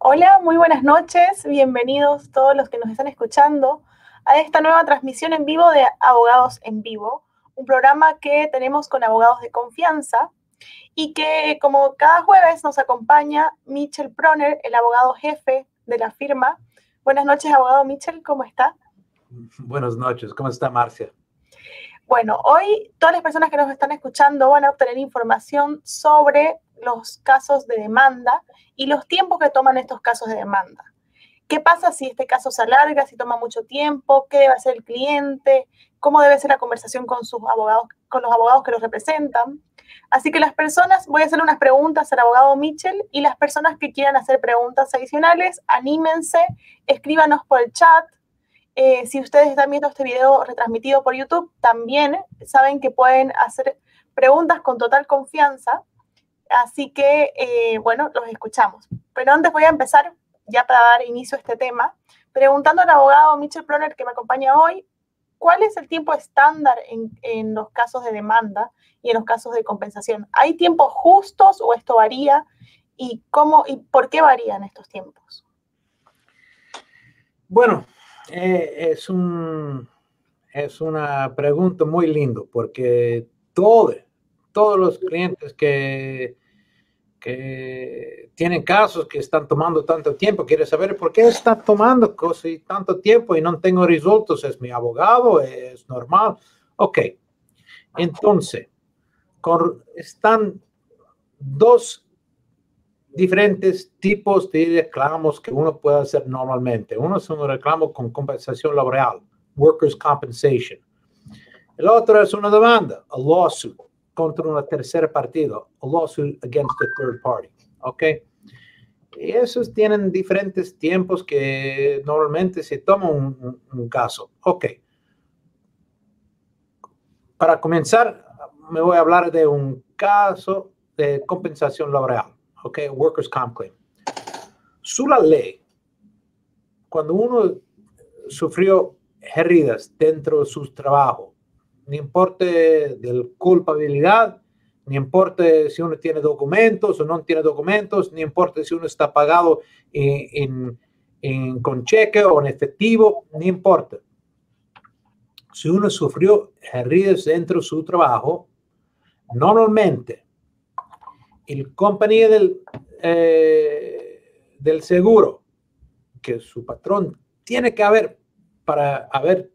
Hola, muy buenas noches. Bienvenidos todos los que nos están escuchando a esta nueva transmisión en vivo de Abogados en Vivo, un programa que tenemos con abogados de confianza y que, como cada jueves, nos acompaña Michel Proner, el abogado jefe de la firma. Buenas noches, abogado Michel, ¿cómo está? Buenas noches, ¿cómo está Marcia? Bueno, hoy todas las personas que nos están escuchando van a obtener información sobre los casos de demanda y los tiempos que toman estos casos de demanda. ¿Qué pasa si este caso se alarga, si toma mucho tiempo? ¿Qué debe hacer el cliente? ¿Cómo debe ser la conversación con sus abogados, con los abogados que los representan? Así que voy a hacer unas preguntas al abogado Michel y las personas que quieran hacer preguntas adicionales, anímense, escríbanos por el chat. Si ustedes están viendo este video retransmitido por YouTube, también saben que pueden hacer preguntas con total confianza. Así que, bueno, los escuchamos. Pero antes voy a empezar, ya para dar inicio a este tema, preguntando al abogado Michel Proner, que me acompaña hoy, ¿cuál es el tiempo estándar en los casos de demanda y en los casos de compensación? ¿Hay tiempos justos o esto varía? ¿Y por qué varían estos tiempos? Bueno, es una pregunta muy linda porque todos los clientes que tienen casos que están tomando tanto tiempo quieren saber por qué está tomando tanto tiempo y no tengo resultados. ¿Es mi abogado? ¿Es normal? Ok, entonces, están dos diferentes tipos de reclamos que uno puede hacer normalmente. Uno es un reclamo con compensación laboral, workers' compensation. El otro es una demanda, a lawsuit, contra una tercera partido, a lawsuit against a third party. ¿Ok? Y esos tienen diferentes tiempos que normalmente se toma un caso. Ok. Para comenzar, me voy a hablar de un caso de compensación laboral. Ok, workers' comp claim. La ley, cuando uno sufrió heridas dentro de su trabajo, no importa de culpabilidad, no importa si uno tiene documentos o no tiene documentos, no importa si uno está pagado con cheque o en efectivo, no importa. Si uno sufrió heridas dentro de su trabajo, normalmente el compañía del seguro que su patrón tiene que haber para haber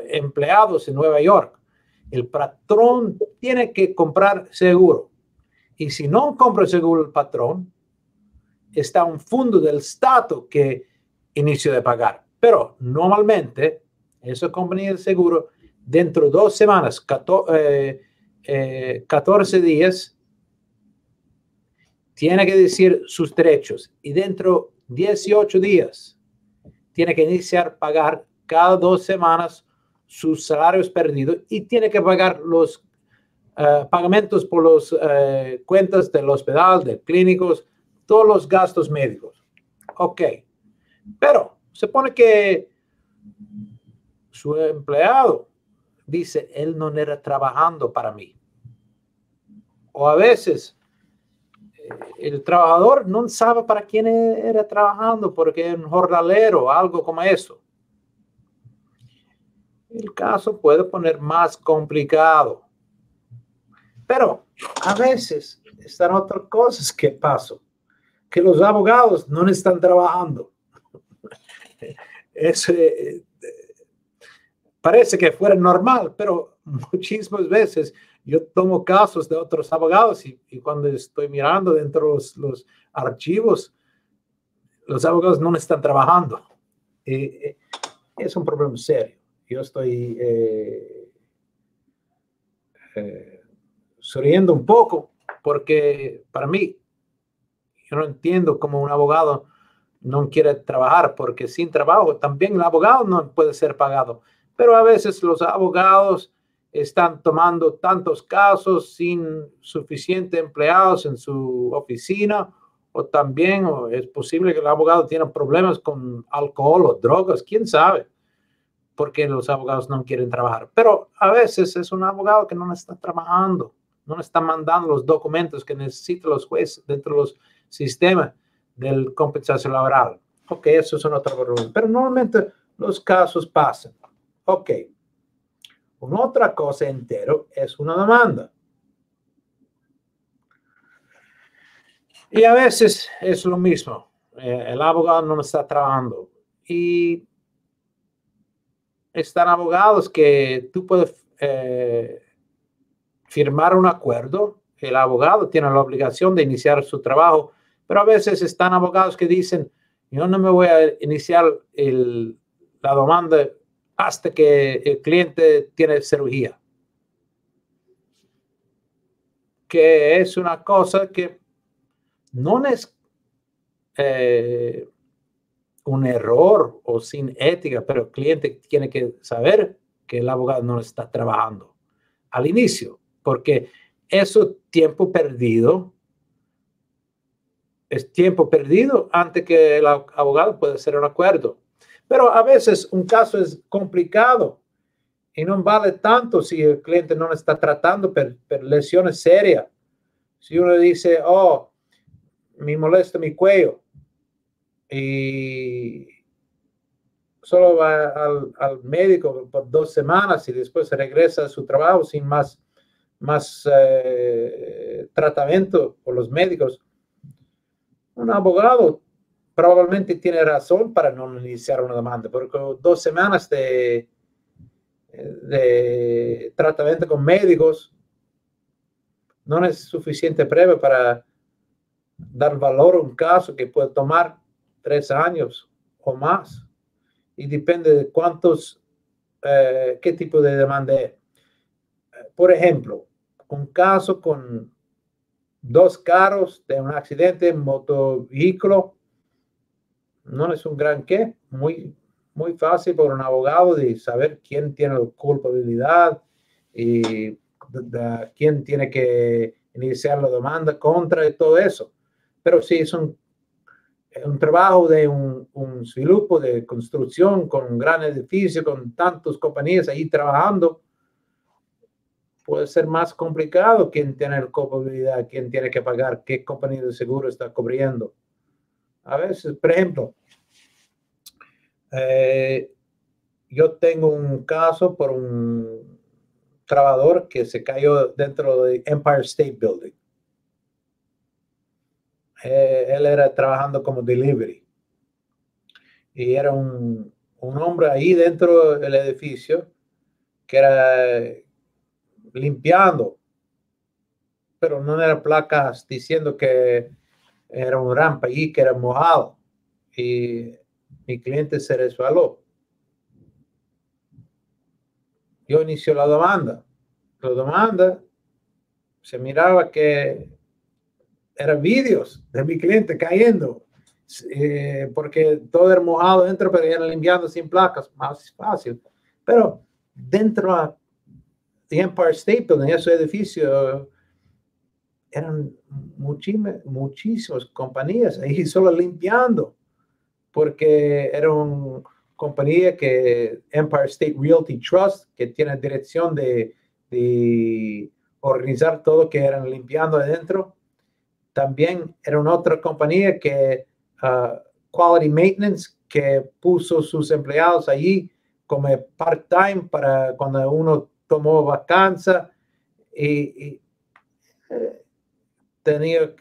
empleados en Nueva York, el patrón tiene que comprar seguro. Y si no compra seguro el patrón, está un fondo del Estado que inicia de pagar. Pero normalmente, esa compañía de seguro, dentro de 2 semanas, 14 días, tiene que decir sus derechos. Y dentro de 18 días, tiene que iniciar a pagar cada 2 semanas sus salarios perdidos y tiene que pagar los pagamentos por las cuentas del hospital, de clínicos, todos los gastos médicos. Ok, pero se pone que su empleado dice, él no era trabajando para mí. O a veces el trabajador no sabe para quién era trabajando porque es un jornalero o algo como eso. El caso puede poner más complicado. Pero a veces están otras cosas que pasan, que los abogados no están trabajando. Parece que fuera normal, pero muchísimas veces yo tomo casos de otros abogados y cuando estoy mirando dentro de los archivos, los abogados no están trabajando. Es un problema serio. Yo estoy sonriendo un poco porque para mí, yo no entiendo cómo un abogado no quiere trabajar, porque sin trabajo también el abogado no puede ser pagado. Pero a veces los abogados están tomando tantos casos sin suficientes empleados en su oficina, o también es posible que el abogado tenga problemas con alcohol o drogas, quién sabe, porque los abogados no quieren trabajar. Pero a veces es un abogado que no está trabajando, no está mandando los documentos que necesitan los jueces dentro de los sistemas del compensación laboral. Ok, eso es otro problema. Pero normalmente los casos pasan. Ok. Una otra cosa entero es una demanda. Y a veces es lo mismo. El abogado no está trabajando. Y están abogados que tú puedes firmar un acuerdo. El abogado tiene la obligación de iniciar su trabajo. Pero a veces están abogados que dicen, yo no me voy a iniciar la demanda hasta que el cliente tiene cirugía. Que es una cosa que no es un error o sin ética, pero el cliente tiene que saber que el abogado no está trabajando al inicio, porque eso tiempo perdido es tiempo perdido antes que el abogado pueda hacer un acuerdo. Pero a veces un caso es complicado y no vale tanto si el cliente no está tratando por lesiones serias. Si uno dice, oh, me molesta mi cuello y solo va al médico por 2 semanas y después regresa a su trabajo sin más tratamiento por los médicos, un abogado probablemente tiene razón para no iniciar una demanda, porque 2 semanas de tratamiento con médicos no es suficiente prueba para dar valor a un caso que puede tomar 3 años o más. Y depende de qué tipo de demanda es. Por ejemplo, un caso con 2 carros de un accidente en motovehículo no es un gran qué, muy fácil por un abogado de saber quién tiene la culpabilidad y quién tiene que iniciar la demanda contra y todo eso. Pero si es un trabajo de un grupo de construcción con un gran edificio, con tantas compañías ahí trabajando, puede ser más complicado quién tiene la culpabilidad, quién tiene que pagar, qué compañía de seguro está cubriendo. A veces, por ejemplo, yo tengo un caso por un trabajador que se cayó dentro de Empire State Building. Él era trabajando como delivery. Y era un hombre ahí dentro del edificio que era limpiando, pero no era placas diciendo que era un rampa allí, que era mojado. Y mi cliente se resbaló. Yo inició la demanda. La demanda se miraba que eran vídeos de mi cliente cayendo, porque todo era mojado dentro, pero iban limpiando sin placas, más fácil. Pero dentro de Empire State Building, ese edificio, eran muchísimas compañías ahí solo limpiando, porque era una compañía que Empire State Realty Trust, que tiene dirección de organizar todo, que eran limpiando adentro. También era una otra compañía que Quality Maintenance, que puso sus empleados allí como part-time para cuando uno tomó vacancia y tenía,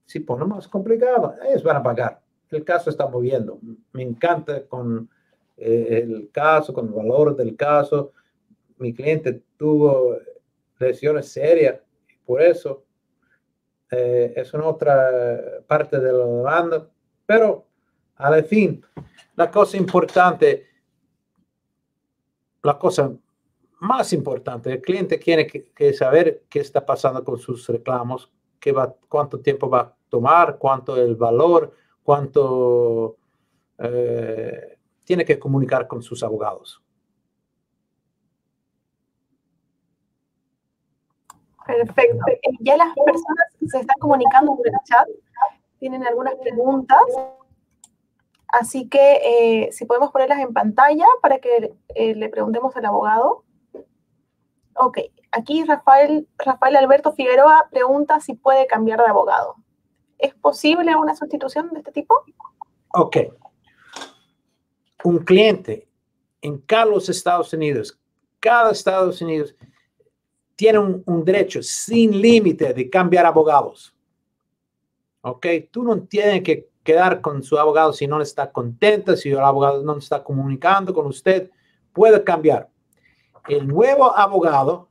si pone más complicado, ellos van a pagar. El caso está moviendo. Me encanta con el caso, con el valor del caso. Mi cliente tuvo lesiones serias, por eso es una otra parte de la demanda, pero al fin, la cosa importante, la cosa más importante, el cliente tiene que saber qué está pasando con sus reclamos, cuánto tiempo va a tomar, cuánto el valor, cuánto tiene que comunicar con sus abogados. Perfecto. Ya las personas se están comunicando por el chat, tienen algunas preguntas, así que si podemos ponerlas en pantalla para que le preguntemos al abogado. Ok, aquí Rafael Alberto Figueroa pregunta si puede cambiar de abogado. ¿Es posible una sustitución de este tipo? Ok. Un cliente en cada los Estados Unidos, cada Estados Unidos tiene un derecho sin límite de cambiar abogados. Ok. Tú no tienes que quedar con su abogado si no está contenta, si el abogado no está comunicando con usted, puede cambiar. El nuevo abogado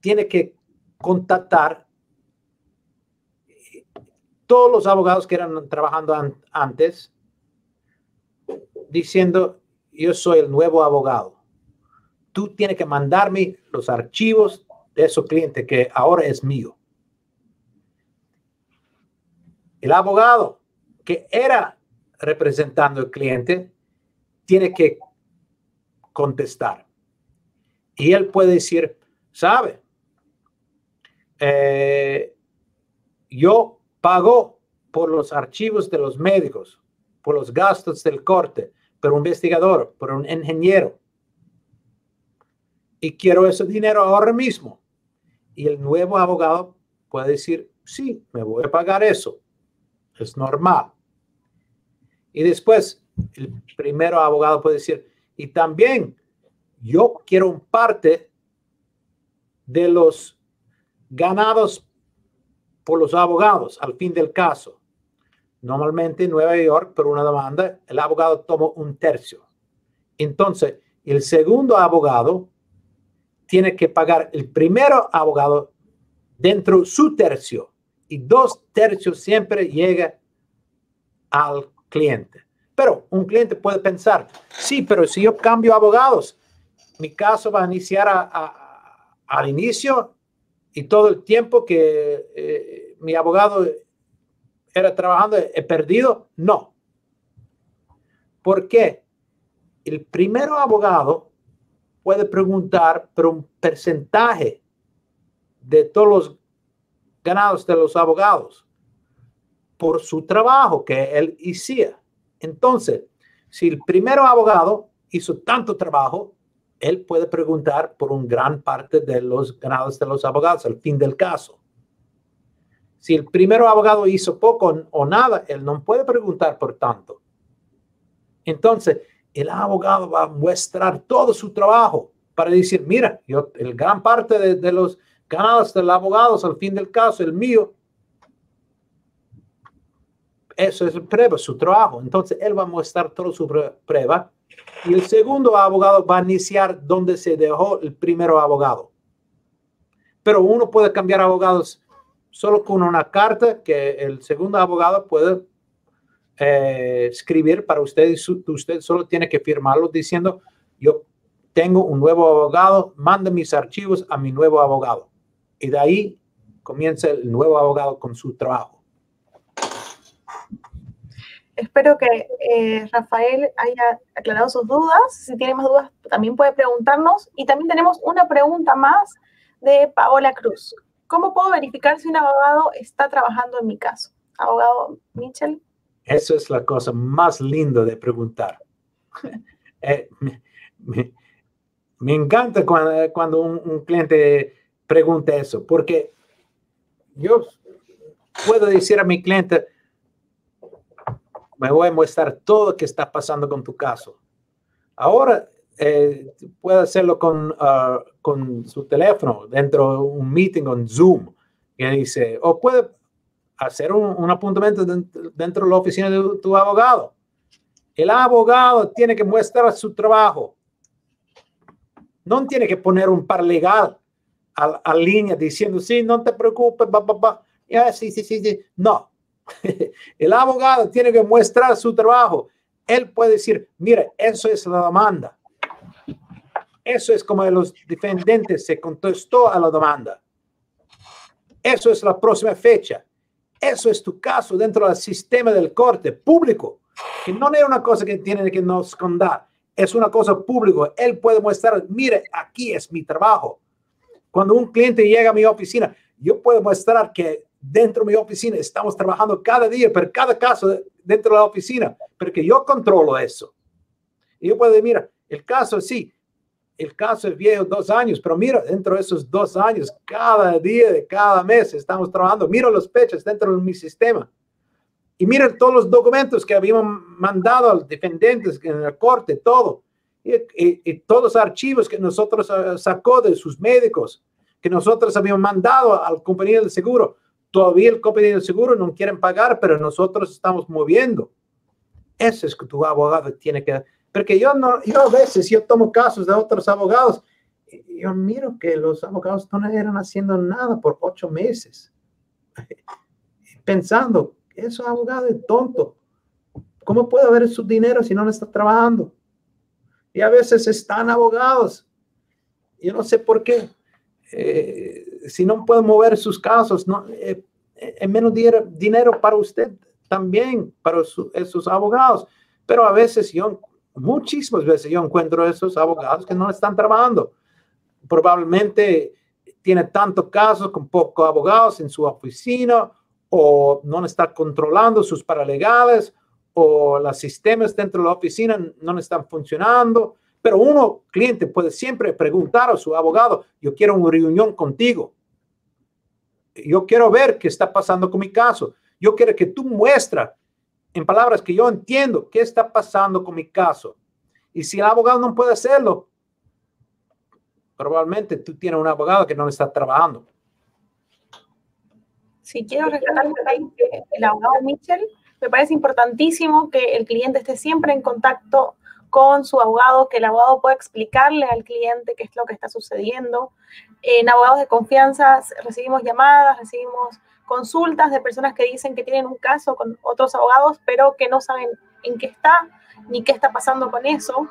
tiene que contactar todos los abogados que eran trabajando antes, diciendo, yo soy el nuevo abogado. Tú tienes que mandarme los archivos de ese cliente que ahora es mío. El abogado que era representando al cliente tiene que contestar. Y él puede decir, ¿sabe? Yo pago por los archivos de los médicos, por los gastos del corte, por un investigador, por un ingeniero. Y quiero ese dinero ahora mismo. Y el nuevo abogado puede decir, sí, me voy a pagar eso. Es normal. Y después, el primer abogado puede decir, y también yo quiero un parte de los ganados por los abogados al fin del caso. Normalmente en Nueva York, por una demanda, el abogado toma un tercio. Entonces, el segundo abogado tiene que pagar el primero abogado dentro de su tercio y 2/3 siempre llega al cliente. Pero un cliente puede pensar, sí, pero si yo cambio abogados, mi caso va a iniciar al inicio y todo el tiempo que mi abogado era trabajando he perdido. No. ¿Por qué? El primer abogado puede preguntar por un porcentaje de todos los ganados de los abogados por su trabajo que él hacía. Entonces, si el primer abogado hizo tanto trabajo, él puede preguntar por una gran parte de los ganados de los abogados al fin del caso. Si el primer abogado hizo poco o nada, él no puede preguntar por tanto. Entonces, el abogado va a mostrar todo su trabajo para decir, mira, yo, el gran parte de los ganados de los abogados al fin del caso, el mío, eso es prueba, su trabajo. Entonces, él va a mostrar toda su prueba. Y el segundo abogado va a iniciar donde se dejó el primer abogado. Pero uno puede cambiar abogados solo con una carta que el segundo abogado puede escribir para usted. Y usted solo tiene que firmarlo diciendo, yo tengo un nuevo abogado, manda mis archivos a mi nuevo abogado. Y de ahí comienza el nuevo abogado con su trabajo. Espero que Rafael haya aclarado sus dudas. Si tiene más dudas, también puede preguntarnos. Y también tenemos una pregunta más de Paola Cruz. ¿Cómo puedo verificar si un abogado está trabajando en mi caso? Abogado Mitchell. Eso es la cosa más linda de preguntar. Me encanta cuando un cliente pregunta eso, porque yo puedo decir a mi cliente, me voy a mostrar todo lo que está pasando con tu caso. Ahora puede hacerlo con su teléfono dentro de un meeting on Zoom, que dice, o puede hacer un apuntamiento dentro de la oficina de tu abogado. El abogado tiene que mostrar su trabajo. No tiene que poner un paralegal a línea diciendo, sí, no te preocupes, sí. No. El abogado tiene que mostrar su trabajo. Él puede decir, mira, eso es la demanda. Eso es como los defendentes se contestó a la demanda. Eso es la próxima fecha. Eso es tu caso dentro del sistema del corte público, que no es una cosa que tiene que no esconder. Es una cosa pública. Él puede mostrar, mire, aquí es mi trabajo. Cuando un cliente llega a mi oficina, yo puedo mostrar que dentro de mi oficina estamos trabajando cada día, pero cada caso dentro de la oficina, porque yo controlo eso. Y yo puedo decir, mira, el caso sí, el caso es viejo 2 años, pero mira, dentro de esos 2 años, cada día de cada mes estamos trabajando. Mira los fechas dentro de mi sistema. Y miren todos los documentos que habíamos mandado a los defendentes en la corte, todo. Y todos los archivos que nosotros sacó de sus médicos, que nosotros habíamos mandado al compañía del seguro. Todavía el compañía del seguro no quieren pagar, pero nosotros estamos moviendo. Eso es que tu abogado tiene que... Porque yo a veces yo tomo casos de otros abogados y yo miro que los abogados no eran haciendo nada por 8 meses. Pensando, ese abogado es tonto. ¿Cómo puede ver su dinero si no está trabajando? Y a veces están abogados. Yo no sé por qué. Si no pueden mover sus casos, no, menos dinero para usted también, para esos abogados. Pero a veces muchísimas veces yo encuentro esos abogados que no están trabajando. Probablemente tiene tantos casos con pocos abogados en su oficina, o no está controlando sus paralegales, o los sistemas dentro de la oficina no están funcionando. Pero cliente puede siempre preguntar a su abogado, yo quiero una reunión contigo. Yo quiero ver qué está pasando con mi caso. Yo quiero que tú muestres en palabras que yo entiendo qué está pasando con mi caso. Y si el abogado no puede hacerlo, probablemente tú tienes un abogado que no está trabajando. Sí, quiero rescatar que el abogado Mitchell, me parece importantísimo que el cliente esté siempre en contacto con su abogado, que el abogado pueda explicarle al cliente qué es lo que está sucediendo. En Abogados de Confianza recibimos llamadas, recibimos consultas de personas que dicen que tienen un caso con otros abogados, pero que no saben en qué está, ni qué está pasando con eso.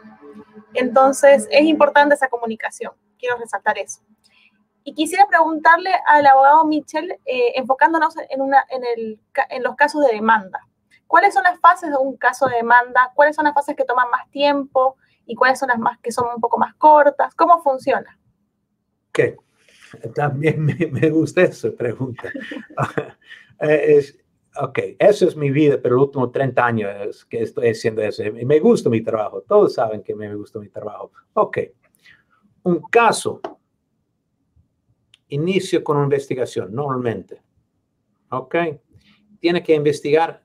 Entonces, es importante esa comunicación. Quiero resaltar eso. Y quisiera preguntarle al abogado Mitchell, enfocándonos en los casos de demanda. ¿Cuáles son las fases de un caso de demanda? ¿Cuáles son las fases que toman más tiempo? ¿Y cuáles son las más que son un poco más cortas? ¿Cómo funciona? Ok, también me gusta esa pregunta. Ok, eso es mi vida, pero los últimos 30 años que estoy haciendo eso. Y me gusta mi trabajo. Todos saben que me gusta mi trabajo. Ok, un caso inicio con una investigación, normalmente. Ok, tiene que investigar.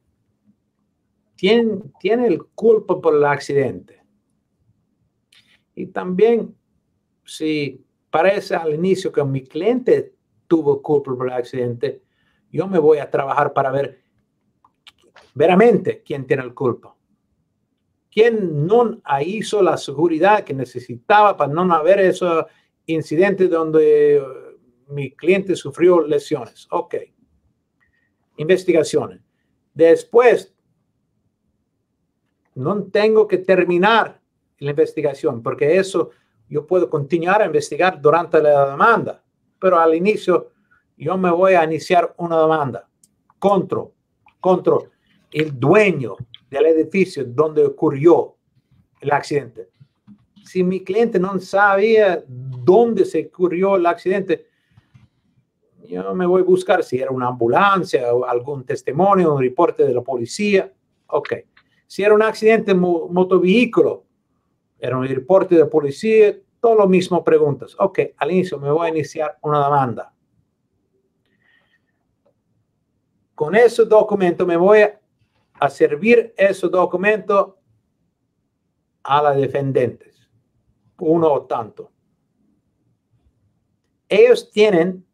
Tiene el culpa por el accidente. Y también, si parece al inicio que mi cliente tuvo culpa por el accidente, yo me voy a trabajar para ver veramente quién tiene el culpa. ¿Quién no hizo la seguridad que necesitaba para no haber ese incidente donde mi cliente sufrió lesiones? Ok. Investigaciones. Después, no tengo que terminar la investigación, porque eso yo puedo continuar a investigar durante la demanda, pero al inicio yo me voy a iniciar una demanda contra el dueño del edificio donde ocurrió el accidente. Si mi cliente no sabía dónde se ocurrió el accidente, yo me voy a buscar si era una ambulancia o algún testimonio, un reporte de la policía. Ok. Si era un accidente motovehículo, era un reporte de policía, todo lo mismo preguntas. Ok, al inicio me voy a iniciar una demanda. Con ese documento me voy a servir ese documento a las defendentes, uno o tanto. Ellos tienen,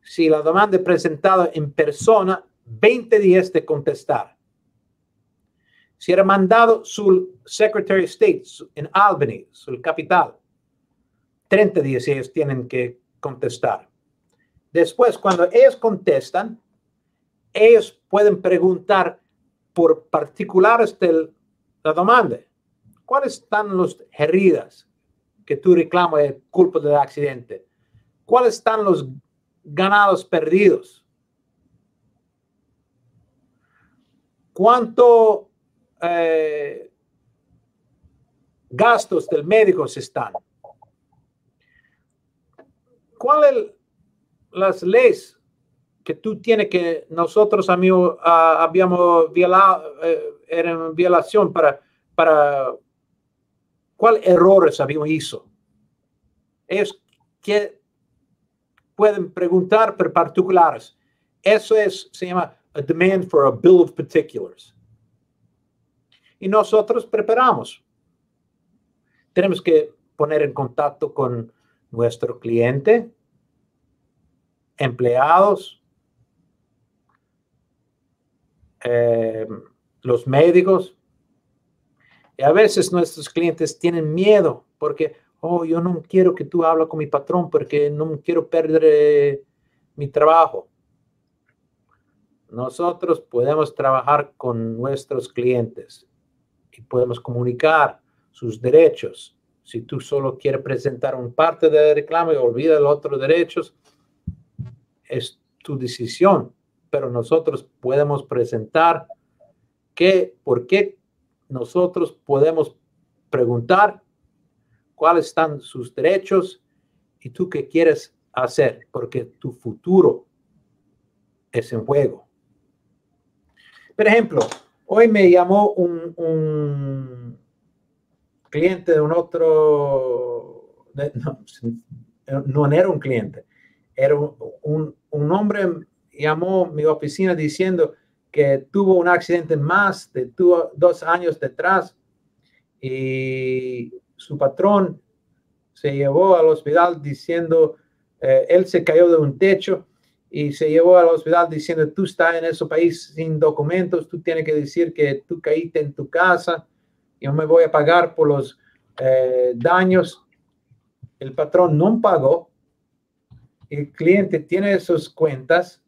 si la demanda es presentada en persona, 20 días de contestar. Si era mandado su Secretary of State en Albany, su capital, 30 días ellos tienen que contestar. Después, cuando ellos contestan, ellos pueden preguntar por particulares de la demanda. ¿Cuáles están las heridas que tú reclamas de culpa del accidente? ¿Cuáles están los ganados perdidos? ¿Cuánto gastos del médico están? ¿Cuáles las leyes que tú tienes que nosotros habíamos violado, eran violación para ¿cuál errores habíamos hizo? Ellos que pueden preguntar por particulares. Eso se llama a demand for a bill of particulars. Y nosotros preparamos. Tenemos que poner en contacto con nuestro cliente, empleados, los médicos. Y a veces nuestros clientes tienen miedo porque, yo no quiero que tú hables con mi patrón porque no quiero perder mi trabajo. Nosotros podemos trabajar con nuestros clientes y podemos comunicar sus derechos. Si tú solo quieres presentar una parte del reclamo y olvida los otros derechos, es tu decisión. Pero nosotros podemos presentar por qué nosotros podemos preguntar cuáles están sus derechos y tú qué quieres hacer, porque tu futuro es en juego. Por ejemplo, hoy me llamó un cliente de un otro, no era un cliente, era un hombre llamó a mi oficina diciendo que tuvo un accidente más de 2 años detrás y su patrón se llevó al hospital diciendo, él se cayó de un techo y se llevó al hospital diciendo, tú estás en ese país sin documentos, tú tienes que decir que tú caíste en tu casa, yo me voy a pagar por los daños. El patrón no pagó, el cliente tiene sus cuentas,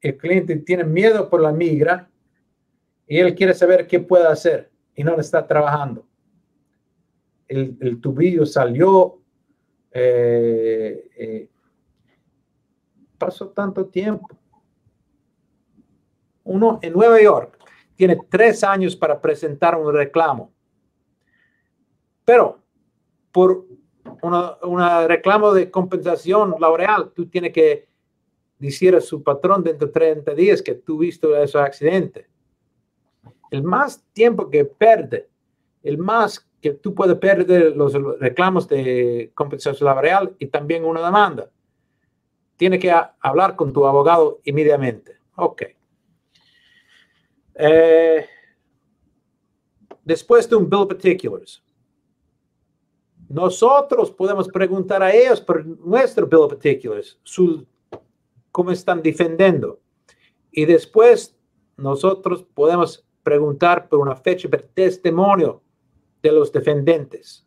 el cliente tiene miedo por la migra y él quiere saber qué puede hacer y no le está trabajando. El tubillo salió, pasó tanto tiempo. Uno en Nueva York tiene 3 años para presentar un reclamo, pero por un reclamo de compensación laboral, tú tienes que decir a su patrón dentro de 30 días que tuviste ese accidente. El más tiempo que pierde, el más que tú puedes perder los reclamos de compensación laboral y también una demanda. Tienes que hablar con tu abogado inmediatamente. Ok. Después de un bill of particulars, nosotros podemos preguntar a ellos por nuestro bill of particulars, cómo están defendiendo. Y después nosotros podemos preguntar por una fecha de testimonio de los defendentes.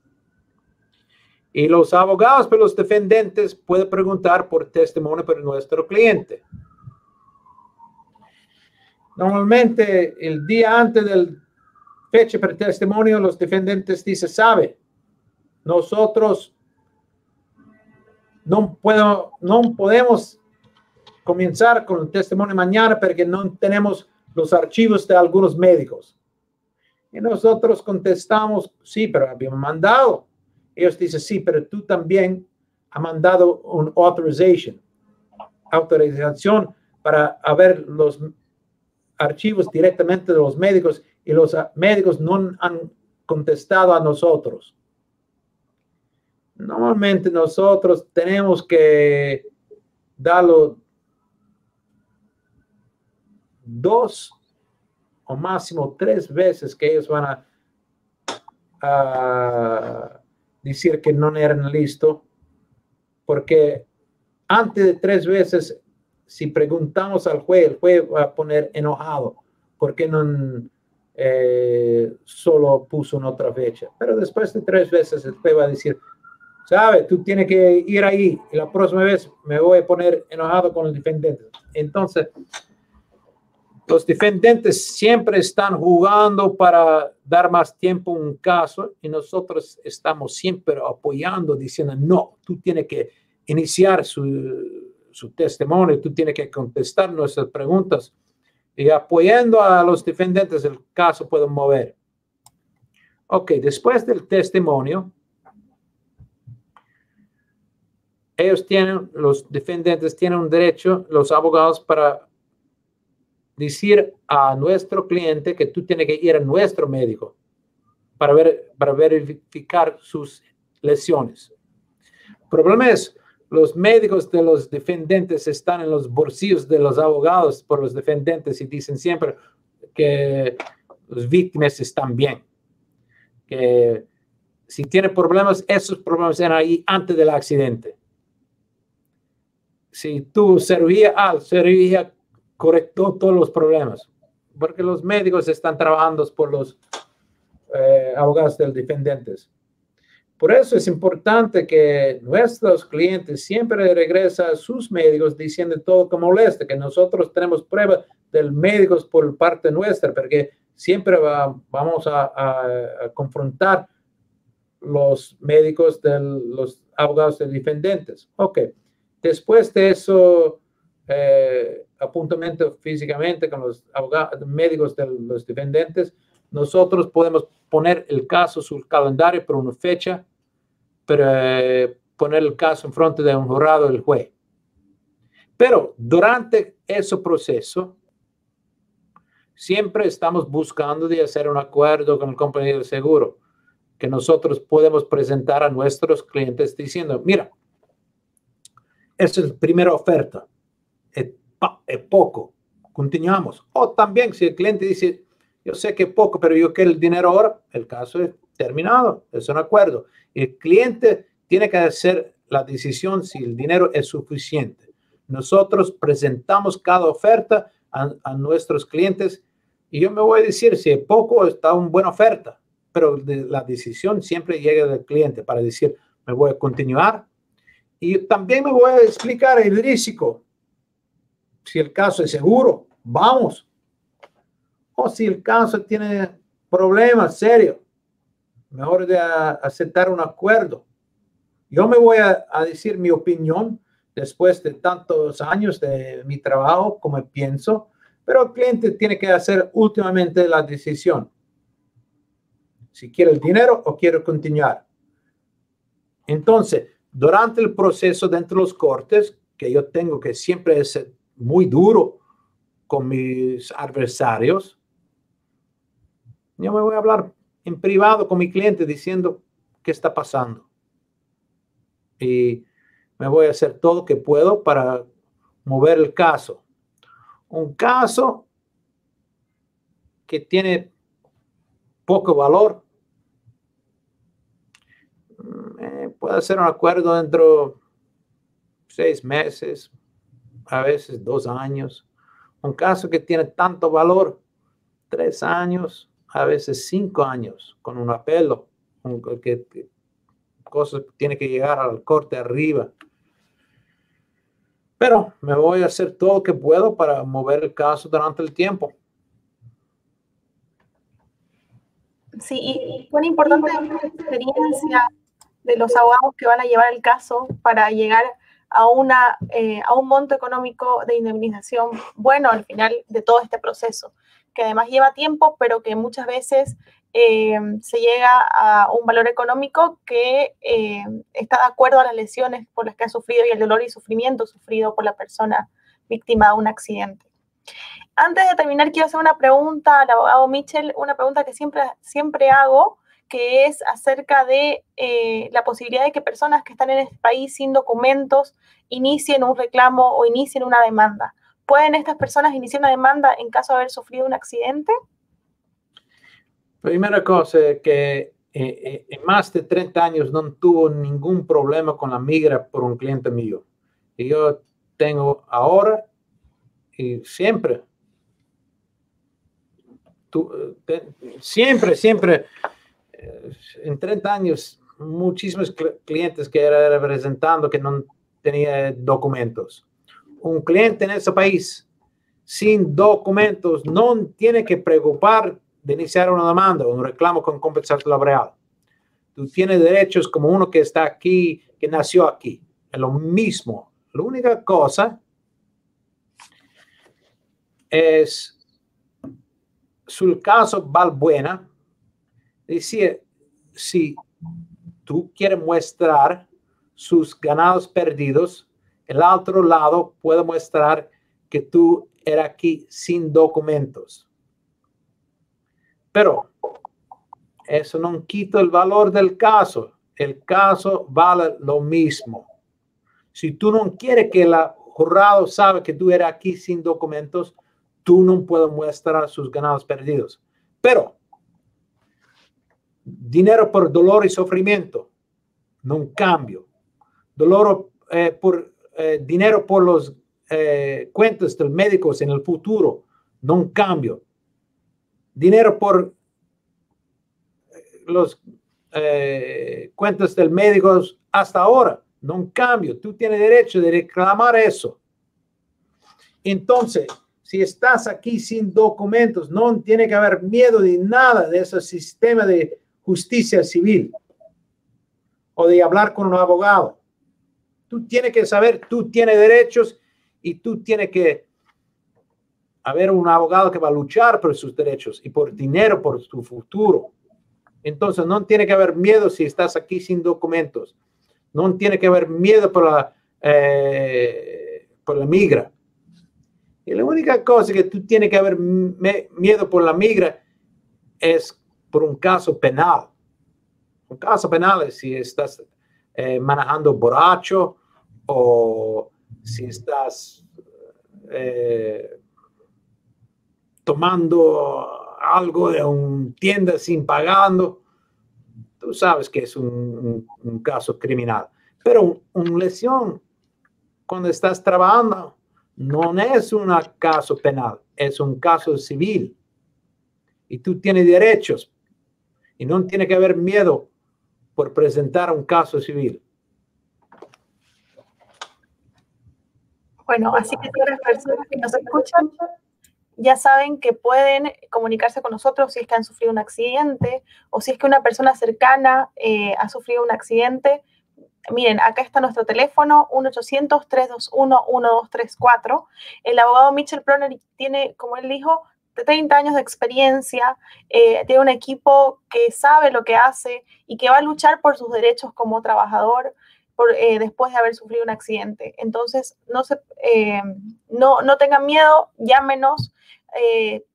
Y los abogados de los defendentes pueden preguntar por testimonio por nuestro cliente. Normalmente, el día antes del fecha de testimonio, los defendentes dicen, sabe, nosotros no podemos comenzar con el testimonio mañana porque no tenemos los archivos de algunos médicos. Y nosotros contestamos, sí, pero habíamos mandado. Ellos dicen, sí, pero tú también has mandado un autorización para ver los archivos directamente de los médicos y los médicos no han contestado a nosotros. Normalmente nosotros tenemos que darlo 2 o máximo 3 veces que ellos van a decir que no eran listos, porque antes de 3 veces, si preguntamos al juez, el juez va a poner enojado porque no solo puso una otra fecha. Pero después de 3 veces, el juez va a decir, sabe, tú tienes que ir ahí y la próxima vez me voy a poner enojado con el defendente. Entonces, los defendentes siempre están jugando para dar más tiempo a un caso y nosotros estamos siempre apoyando, diciendo, no, tú tienes que iniciar su testimonio, tú tienes que contestar nuestras preguntas y apoyando a los defendentes el caso puede mover. Ok, después del testimonio, los defendentes tienen un derecho, los abogados, para decir a nuestro cliente que tú tienes que ir a nuestro médico para verificar sus lesiones. El problema es, los médicos de los defendentes están en los bolsillos de los abogados por los defendentes y dicen siempre que las víctimas están bien. Que si tiene problemas, esos problemas eran ahí antes del accidente. Si tu cirugía correctó todos los problemas, porque los médicos están trabajando por los abogados de los defendentes. Por eso es importante que nuestros clientes siempre regresen a sus médicos diciendo todo como molesta, que nosotros tenemos pruebas de médicos por parte nuestra, porque siempre vamos a confrontar los médicos de los abogados de defendentes. Ok, después de eso, apuntamiento físicamente con los abogados, médicos de los defendentes, nosotros podemos poner el caso sobre el calendario por una fecha, para poner el caso en frente de un jurado del juez. Pero durante ese proceso, siempre estamos buscando de hacer un acuerdo con el compañía de seguro que nosotros podemos presentar a nuestros clientes diciendo, mira, esa es la primera oferta, es poco, continuamos. O también si el cliente dice, yo sé que es poco, pero yo quiero el dinero ahora, el caso es terminado, es un acuerdo. El cliente tiene que hacer la decisión si el dinero es suficiente. Nosotros presentamos cada oferta a nuestros clientes y yo me voy a decir si es poco está una buena oferta, pero la decisión siempre llega del cliente para decir me voy a continuar y también me voy a explicar el riesgo. Si el caso es seguro, vamos. O si el caso tiene problemas serios, mejor de aceptar un acuerdo. Yo me voy a decir mi opinión después de tantos años de mi trabajo, como pienso, pero el cliente tiene que hacer últimamente la decisión. Si quiere el dinero o quiere continuar. Entonces, durante el proceso dentro de los cortes, que yo tengo que siempre ser muy duro con mis adversarios, yo me voy a hablar en privado con mi cliente diciendo qué está pasando. Y me voy a hacer todo lo que puedo para mover el caso. Un caso que tiene poco valor, puede hacer un acuerdo dentro de 6 meses, a veces 2 años. Un caso que tiene tanto valor, 3 años, a veces 5 años, con un apelo, que cosas tiene que llegar al corte arriba. Pero me voy a hacer todo lo que puedo para mover el caso durante el tiempo. Sí, y fue importante la experiencia de los abogados que van a llevar el caso para llegar a un monto económico de indemnización bueno al final de todo este proceso, que además lleva tiempo, pero que muchas veces se llega a un valor económico que está de acuerdo a las lesiones por las que ha sufrido y el dolor y sufrimiento sufrido por la persona víctima de un accidente. Antes de terminar, quiero hacer una pregunta al abogado Mitchell, una pregunta que siempre hago, que es acerca de la posibilidad de que personas que están en este país sin documentos inicien un reclamo o inicien una demanda. ¿Pueden estas personas iniciar una demanda en caso de haber sufrido un accidente? Primera cosa, que en más de 30 años no tuvo ningún problema con la migra por un cliente mío. Y yo tengo ahora y siempre, siempre, en 30 años, muchísimos clientes que era representando que no tenía documentos. Un cliente en ese país sin documentos no tiene que preocupar de iniciar una demanda o un reclamo con compensación laboral. Tú tienes derechos como uno que está aquí, que nació aquí. Es lo mismo. La única cosa es su caso Valbuena. Decir, si tú quieres mostrar sus ganados perdidos, el otro lado puede mostrar que tú eras aquí sin documentos. Pero eso no quita el valor del caso. El caso vale lo mismo. Si tú no quieres que el jurado sabe que tú eres aquí sin documentos, tú no puedes mostrar sus ganados perdidos. Pero dinero por dolor y sufrimiento, no cambio. Dinero por los cuentas del médico en el futuro, no cambio. Dinero por los cuentas del médico hasta ahora, no cambio. Tú tienes derecho de reclamar eso. Entonces, si estás aquí sin documentos, no tiene que haber miedo de nada de ese sistema de justicia civil o de hablar con un abogado. Tú tienes que saber, tú tienes derechos y tú tienes que haber un abogado que va a luchar por sus derechos y por dinero, por su futuro. Entonces, no tiene que haber miedo si estás aquí sin documentos. No tiene que haber miedo por la migra. Y la única cosa que tú tienes que haber miedo por la migra es por un caso penal. Un caso penal es si estás manejando borracho o si estás tomando algo de una tienda sin pagando. Tú sabes que es un caso criminal. Pero una lesión cuando estás trabajando no es un caso penal, es un caso civil. Y tú tienes derechos y no tiene que haber miedo por presentar un caso civil. Bueno, así que todas las personas que nos escuchan ya saben que pueden comunicarse con nosotros si es que han sufrido un accidente o si es que una persona cercana ha sufrido un accidente. Miren, acá está nuestro teléfono, 1-800-321-1234. El abogado Mitchell Ploner tiene, como él dijo, 30 años de experiencia, tiene un equipo que sabe lo que hace y que va a luchar por sus derechos como trabajador después de haber sufrido un accidente. Entonces, no tengan miedo, llámenos.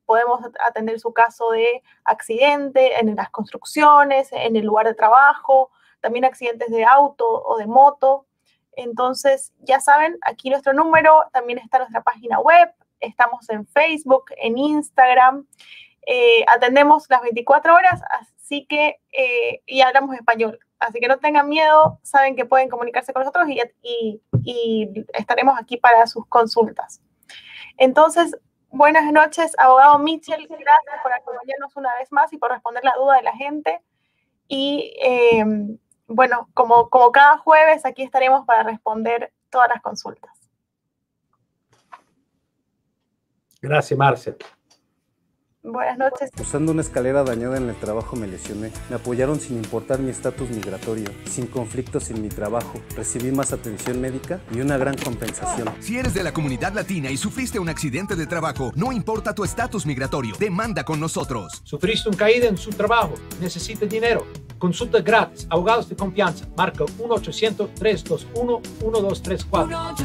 Podemos atender su caso de accidente en las construcciones, en el lugar de trabajo, también accidentes de auto o de moto. Entonces, ya saben, aquí nuestro número, también está nuestra página web, estamos en Facebook, en Instagram, atendemos las 24 horas, así que, y hablamos español. Así que no tengan miedo, saben que pueden comunicarse con nosotros y estaremos aquí para sus consultas. Entonces, buenas noches, abogado Mitchell, gracias por acompañarnos una vez más y por responder la duda de la gente. Y bueno, como cada jueves, aquí estaremos para responder todas las consultas. Gracias, Marcia. Buenas noches. Usando una escalera dañada en el trabajo me lesioné. Me apoyaron sin importar mi estatus migratorio, sin conflictos en mi trabajo. Recibí más atención médica y una gran compensación. Si eres de la comunidad latina y sufriste un accidente de trabajo, no importa tu estatus migratorio, demanda con nosotros. Sufriste una caída en su trabajo, necesita dinero. Consulta gratis, abogados de confianza. Marca 1-800-321-1234.